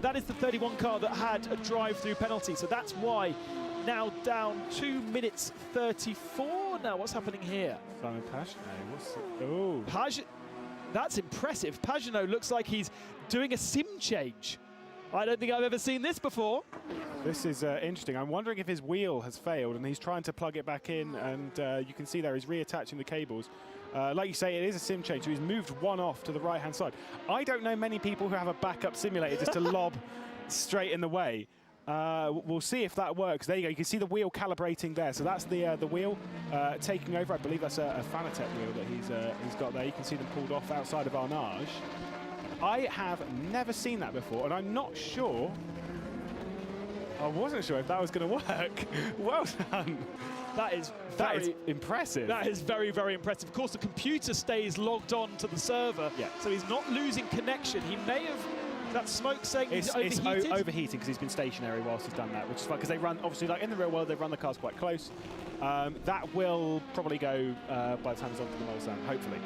That is the 31 car that had a drive-through penalty, so that's why now down 2 minutes 34. Now what's happening here? Simon Pagenaud, that's impressive. Pagenaud looks like he's doing a sim change. I don't think I've ever seen this before. This is interesting. I'm wondering if his wheel has failed and he's trying to plug it back in, and you can see there he's reattaching the cables. Like you say, it is a sim change, so he's moved one off to the right-hand side. I don't know many people who have a backup simulator just to lob straight in the way. We'll see if that works. There you go. You can see the wheel calibrating there. So that's the wheel taking over. I believe that's a Fanatec wheel that he's got there. You can see them pulled off outside of Arnage. I have never seen that before, and I'm not sure. I wasn't sure if that was going to work. Well done. That is impressive. That is very, very impressive. Of course, the computer stays logged on to the server, so he's not losing connection. He may have. That smoke saying he's overheated? It's overheating because he's been stationary whilst he's done that, which is fine because they run, obviously, like in the real world, they run the cars quite close. That will probably go by the time it's onto the Mulsanne, hopefully.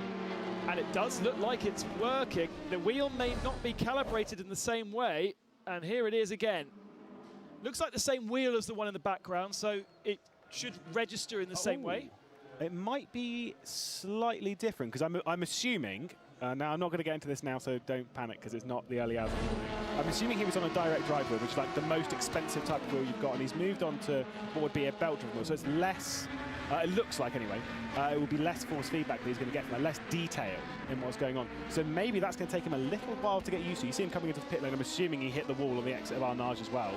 And it does look like it's working. The wheel may not be calibrated in the same way, and here it is again. Looks like the same wheel as the one in the background, so it should register in the same way. It might be slightly different because I'm assuming. Now, I'm not going to get into this now, so don't panic because it's not the early hours of the morning. I'm assuming he was on a direct drive wheel, which is like the most expensive type of wheel you've got, and he's moved on to what would be a belt-driven wheel. So it's less, it looks like anyway, it will be less force feedback that he's going to get from that, less detail in what's going on. So maybe that's going to take him a little while to get used to. You see him coming into the pit lane. I'm assuming he hit the wall on the exit of Arnage as well.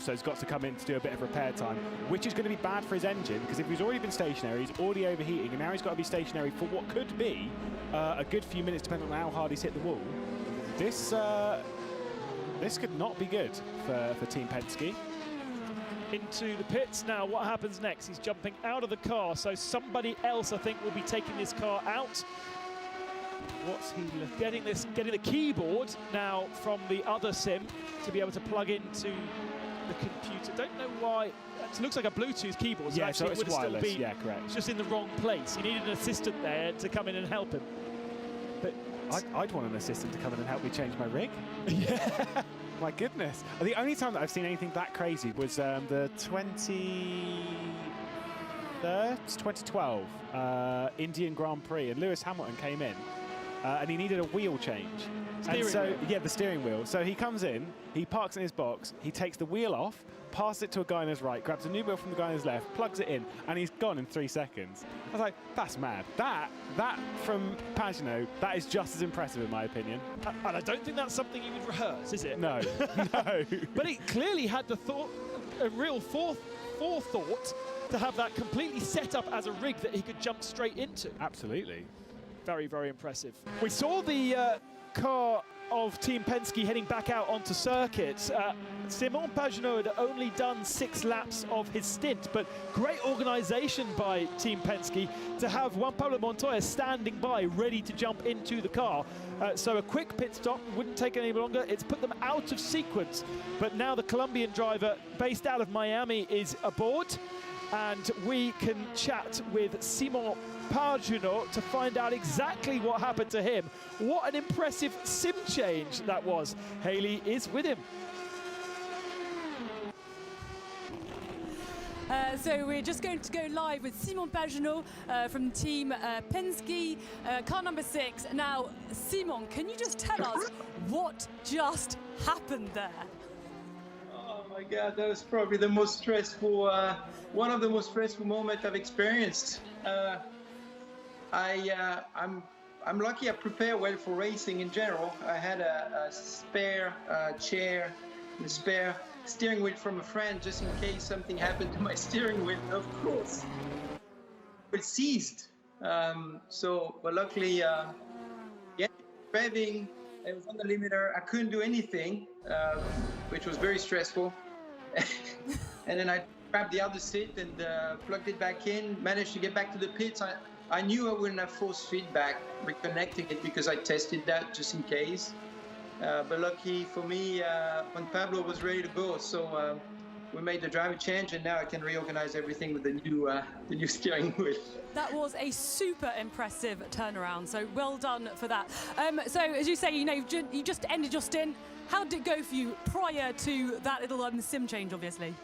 So he's got to come in to do a bit of repair time, which is going to be bad for his engine, because if he's already been stationary, he's already overheating, and now he's got to be stationary for what could be a good few minutes, depending on how hard he's hit the wall. This could not be good for Team Penske. Into the pits now. What happens next? He's jumping out of the car, so somebody else, I think, will be taking this car out. What's he looking? Getting the keyboard now from the other sim to be able to plug into the computer. Don't know why. It looks like a Bluetooth keyboard. So yeah, actually so it's it would wireless. Still be yeah, correct. Just in the wrong place. He needed an assistant there to come in and help him. But I'd want an assistant to come in and help me change my rig. Yeah. My goodness. The only time that I've seen anything that crazy was the 2012 Indian Grand Prix, and Lewis Hamilton came in and he needed a wheel change. The steering wheel. So he comes in, he parks in his box, he takes the wheel off, passes it to a guy on his right, grabs a new wheel from the guy on his left, plugs it in, and he's gone in 3 seconds. I was like, that's mad. That from Pagenaud, that is just as impressive in my opinion. And I don't think that's something you would rehearse, is it? No, no. But he clearly had the thought, a real forethought to have that completely set up as a rig that he could jump straight into. Absolutely. Very, very impressive. We saw the car of Team Penske heading back out onto circuit. Simon Pagenaud had only done 6 laps of his stint, but great organisation by Team Penske to have Juan Pablo Montoya standing by, ready to jump into the car. So a quick pit stop wouldn't take any longer. It's put them out of sequence, but now the Colombian driver based out of Miami is aboard, and we can chat with Simon Pagenaud to find out exactly what happened to him. What an impressive sim change that was. Haley is with him. So we're just going to go live with Simon Pagenaud from Team Penske, car number 6. Now, Simon, can you just tell us what just happened there? Oh my God, that was probably the most stressful, one of the most stressful moments I've experienced. I'm lucky I prepare well for racing in general. I had a spare chair and a spare steering wheel from a friend just in case something happened to my steering wheel, of course. It seized. But luckily, revving, it was on the limiter. I couldn't do anything, which was very stressful. And then I grabbed the other seat and plugged it back in, managed to get back to the pits. I knew I wouldn't have force feedback reconnecting it because I tested that just in case. But lucky for me, when Pablo was ready to go, so we made the driver change, and now I can reorganize everything with the new steering wheel. That was a super impressive turnaround, so well done for that. So as you say, you just ended your stint. How did it go for you prior to that little sim change, obviously?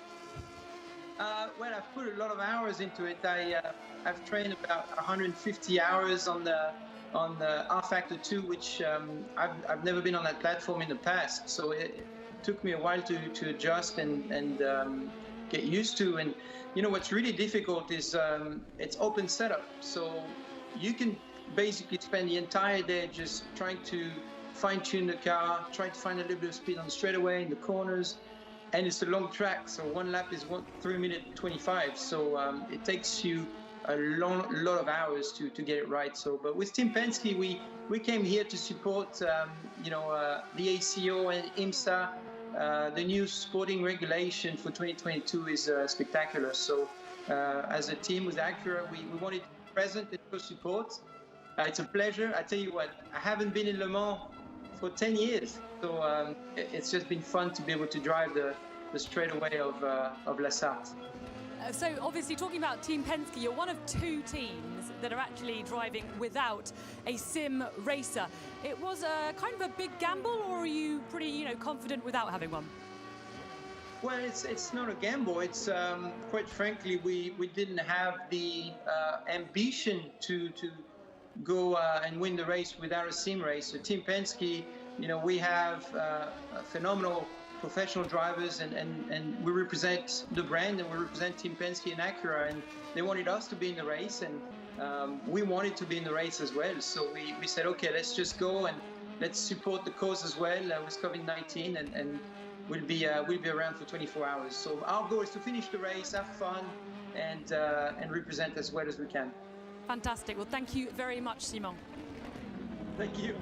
Well, I've put a lot of hours into it. I've trained about 150 hours on the R Factor 2, which I've never been on that platform in the past. So it took me a while to adjust and get used to. And you know what's really difficult is it's open setup. So you can basically spend the entire day just trying to fine-tune the car, trying to find a little bit of speed on the straightaway, in the corners. And it's a long track, so one lap is 3 minutes 25. So it takes you a lot of hours to get it right. So, but with Team Penske, we came here to support, the ACO and IMSA. The new sporting regulation for 2022 is spectacular. So, as a team with Acura, we wanted to be present and show support. It's a pleasure. I tell you what, I haven't been in Le Mans for 10 years. So it's just been fun to be able to drive the straightaway of La Sarthe. So obviously talking about Team Penske, you're one of 2 teams that are actually driving without a sim racer. It was kind of a big gamble, or are you pretty confident without having one? Well, it's not a gamble. It's quite frankly, we didn't have the ambition to go and win the race without a sim racer. Team Penske, we have phenomenal professional drivers, and we represent the brand, and we represent Team Penske and Acura, and they wanted us to be in the race, and we wanted to be in the race as well. So we said, okay, let's just go and let's support the cause as well with COVID-19, and we'll be around for 24 hours. So our goal is to finish the race, have fun, and represent as well as we can. Fantastic. Well, thank you very much, Simon. Thank you.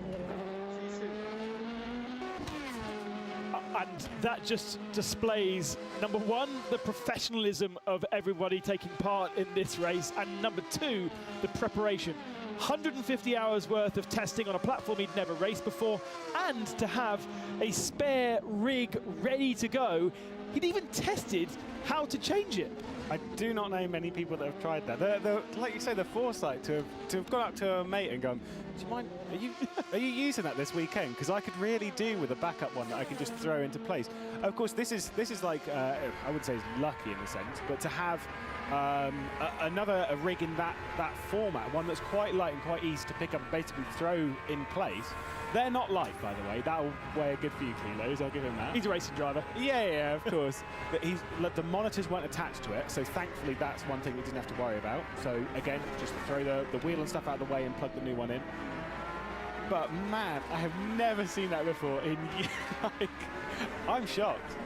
And that just displays, number one, the professionalism of everybody taking part in this race, and number 2, the preparation. 150 hours worth of testing on a platform he'd never raced before, and to have a spare rig ready to go. He'd even tested how to change it. I do not know many people that have tried that. Like you say, the foresight to have gone up to a mate and gone, do you mind, are you using that this weekend? Because I could really do with a backup one that I can just throw into place. Of course, this is like, I would say it's lucky in a sense, but to have another rig in that format, one that's quite light and quite easy to pick up and basically throw in place. They're not light, by the way. That'll weigh a good few kilos, I'll give him that. He's a racing driver. Yeah, of course. But the monitors weren't attached to it, so thankfully that's one thing we didn't have to worry about. So again, just throw the wheel and stuff out of the way and plug the new one in. But man, I have never seen that before. I'm shocked.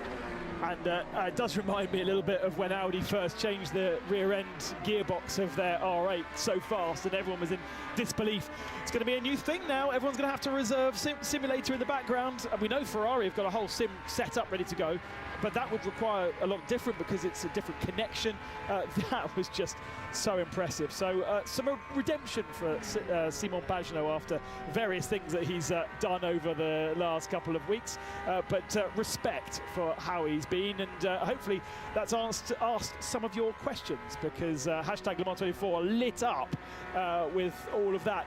And it does remind me a little bit of when Audi first changed the rear-end gearbox of their R8 so fast, and everyone was in disbelief. It's going to be a new thing now. Everyone's going to have to reserve simulator in the background. And we know Ferrari have got a whole sim set up ready to go, but that would require a lot different because it's a different connection. That was just so impressive. So some redemption for Simon Pagenaud after various things that he's done over the last couple of weeks, but respect for how he's been, and hopefully that's asked some of your questions, because hashtag LeMans24 lit up with all of that.